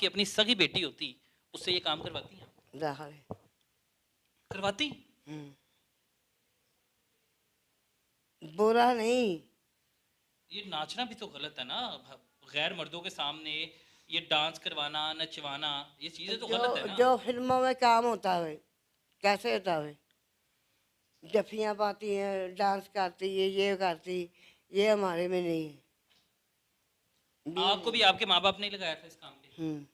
आपकी अपनी सगी बेटी होती उससे ये काम करवाती हैं? जाहिर है। करवाती? बुरा नहीं। ये नाचना भी तो गलत है ना, गैर मर्दों के सामने ये डांस करवाना, नचवाना, ये चीजें तो जो गलत है ना। जो फिल्मों में काम होता है कैसे होता है, जफियाँ पाती हैं, डांस करती है, ये करती, ये हमारे में नहीं है। ये आपको नहीं। भी आपके माँ बाप नहीं लगाया था इस काम पे? हम्म।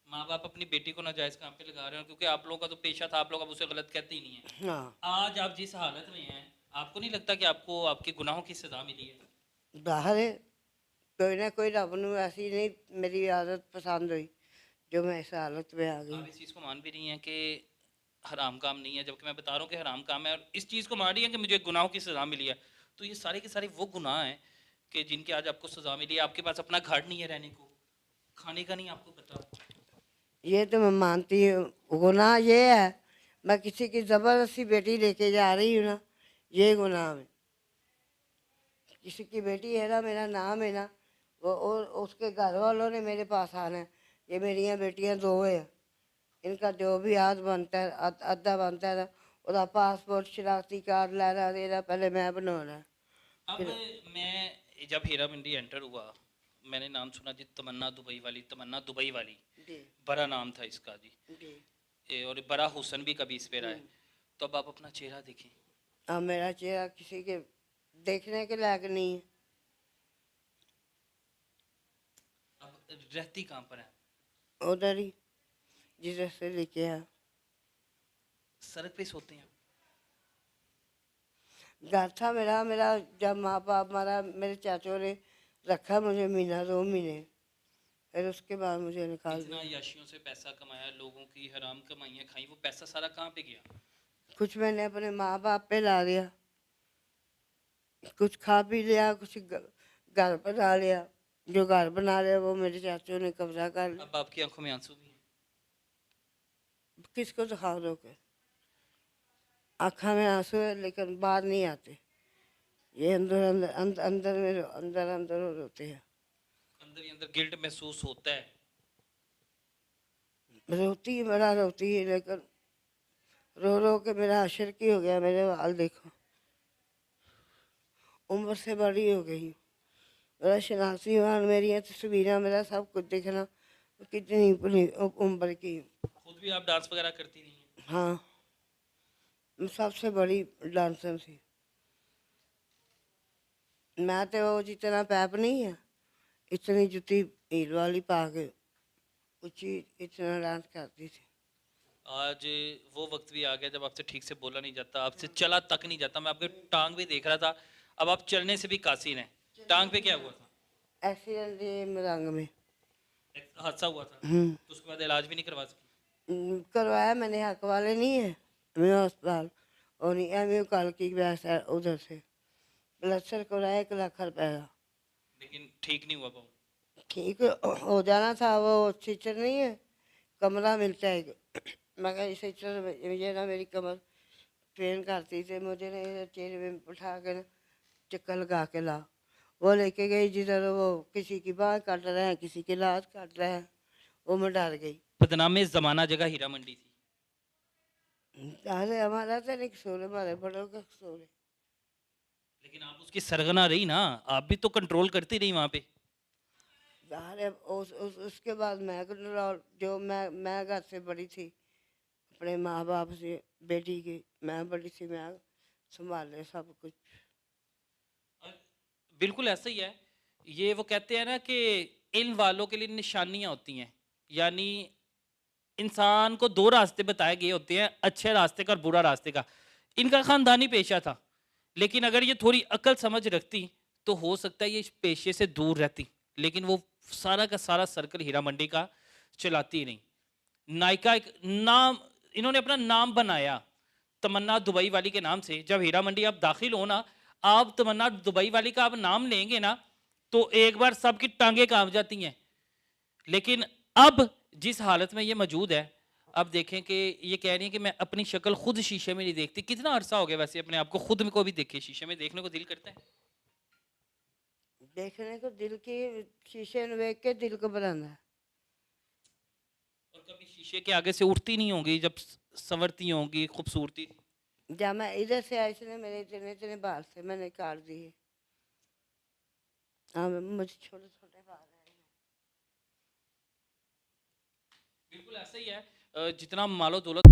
माँ बाप अपनी बेटी को नाजायज काम पे लगा रहे हैं, क्योंकि आप लोगों का तो पेशा था, आप लोग अब उसे गलत कहते ही नहीं है। हाँ। आज आप जिस हालत में हैं, आपको नहीं लगता कि आपको आपके गुनाहों की सजा मिली है? जाहिर है, कोई ना कोई रब नू ऐसी नहीं मेरी आदत पसंद हुई जो मैं इस हालत में आ गई। आप इस चीज़ को मान भी रही हैं कि हराम काम नहीं है, जबकि मैं बता रहा हूँ कि हराम काम है, और इस चीज़ को मान रही हैं कि मुझे गुनाहों की सज़ा मिली है। तो ये सारे के सारे वो गुनाह हैं कि जिनके आज आपको सज़ा मिली है। आपके पास अपना घर नहीं है रहने को, खाने का नहीं आपको पता। ये तो मैं मानती हूँ, गुनाह ये है मैं किसी की ज़बरदस्ती बेटी लेके जा रही हूँ ना, ये गुनाह है। किसी की बेटी है ना, मेरा नाम है ना, वो और उसके घर वालों ने मेरे पास आना है। ये मेरियां बेटियां दो है, इनका जो भी हाथ बनता है अद्धा बनता है ना, उसका पासपोर्ट शनाख्ती कार्ड लेना देना पहले मैं बनाना है। अब फिर मैं जब हीरा मंडी एंटर हुआ, मैंने नाम सुना जी, तमन्ना दुबई वाली, तमन्ना दुबई वाली, जी बड़ा नाम था इसका जी। जी। और बड़ा हुसन भी कभी इस पे रहा है। तो अब आप अपना चेहरा देखें। अब मेरा चेहरा किसी के देखने के लायक नहीं है। अब रहती कहाँ पर है? उधर ही जिधर से लेके आया। सड़क पे सोते हैं? घर था मेरा, मेरा जब माँ बाप मारा, मेरे चाचों ने रखा मुझे महीना 2 महीने, फिर उसके बाद मुझे निकाल इतना दिया। याशियों से पैसा कमाया, लोगों की हराम कमाइयाँ खाई, वो पैसा सारा कहाँ पे गया? कुछ मैंने अपने माँ बाप पे ला दिया, कुछ खा पी लिया, कुछ घर बना लिया। जो घर बना लिया वो मेरे चाचों ने कब्जा कर लिया। अब आपकी आंखों में आंसू भी हैं? किसको दिखा दो के, आँखों में आंसू है लेकिन बाहर नहीं आते। ये अंदर अंदर अंदर अंदर में अंदर अंदर होते हैं। अंदर ही अंदर गिल्ट महसूस होता है? रोती है, बड़ा रोती है, लेकिन रो रो के मेरा अशर की हो गया। मेरे बाल देखो, उम्र से बड़ी हो गई हूँ। मेरा शनाख्ती वाल, मेरी ये तस्वीरें, मेरा सब कुछ देखना, कितनी उम्र की हूँ। खुद भी आप डांस वगैरह करती नहीं हैं? हाँ, मैं सबसे बड़ी डांसर थी। मैं तो वो जितना पैप नहीं है, इतनी जुती हील वाली पा के ऊंची इतना डांस करती थी। आज वो वक्त भी आ गया जब आपसे ठीक से बोला नहीं जाता, आपसे चला तक नहीं जाता। मैं आपके टांग भी देख रहा था, अब आप चलने से भी कासिर हैं। टांग पे क्या हुआ था? एक्सीडेंट ये मरंग में। एक हादसा हुआ था, हम्म। तो उसके बाद इलाज भी नहीं करवा सकी? करवाया मैंने, हक वाले नहीं है मैं अस्पताल, और नहीं एम यू कल की बैस है उधर से, प्लस्तर कराया 1 लाख रुपए का। लेकिन ठीक नहीं हुआ पाऊँ? ठीक हो जाना था। वो सिस्टर नहीं है, कमरा मिलता है एक। मैं कहा सिस्टर ये ना मेरी कमर पेन करती थी, मुझे ना चेहरे में उठा के ना चक्कर लगा के ला। वो लेके गई जिधर, वो किसी की बाह काट रहे हैं, किसी की लात काट रहे हैं। वो मैं डर गई। बदनामी जमाना जगह हीरा मंडी थी। अरे हमारा तो नहीं कसूर है, हमारे बड़ों का कसूर है। लेकिन आप उसकी सरगना रही ना, आप भी तो कंट्रोल करती रही वहां पे। अरे उसके बाद मैं कंट्रोल, जो मैं घर से बड़ी थी, अपने माँ बाप से बेटी की मैं बड़ी थी, मैं संभाले सब कुछ। और बिल्कुल ऐसा ही है। ये वो कहते हैं ना कि इन वालों के लिए निशानियां होती हैं, यानी इंसान को दो रास्ते बताए गए होते हैं, अच्छे रास्ते का और बुरा रास्ते का। इनका खानदानी पेशा था, लेकिन अगर ये थोड़ी अकल समझ रखती तो हो सकता है ये इस पेशे से दूर रहती। लेकिन वो सारा का सारा सर्कल हीरा मंडी का चलाती नहीं। नायका एक नाम, इन्होंने अपना नाम बनाया तमन्ना दुबई वाली के नाम से। जब हीरा मंडी आप दाखिल हो ना, आप तमन्ना दुबई वाली का आप नाम लेंगे ना, तो एक बार सबकी टांगे कांप जाती हैं। लेकिन अब जिस हालत में ये मौजूद है, अब देखें कि ये कह रही है कि मैं अपनी शक्ल खुद शीशे में नहीं देखती। कितना अरसा हो गया वैसे अपने आप को खुद में को भी देखे, शीशे में देखने को दिल करता है? देखने को दिल की, शीशे में देख के दिल को बनाना है। कभी शीशे के आगे से उठती नहीं होंगी जब संवरती होंगी खूबसूरती। जब मैं इधर से आई इसने मेरे इतने इतने बाल से मैंने काट दिए। हाँ मुझे छोटे छोटे बाल हैं। बिल्कुल ऐसा ही है, जितना मालो दौलत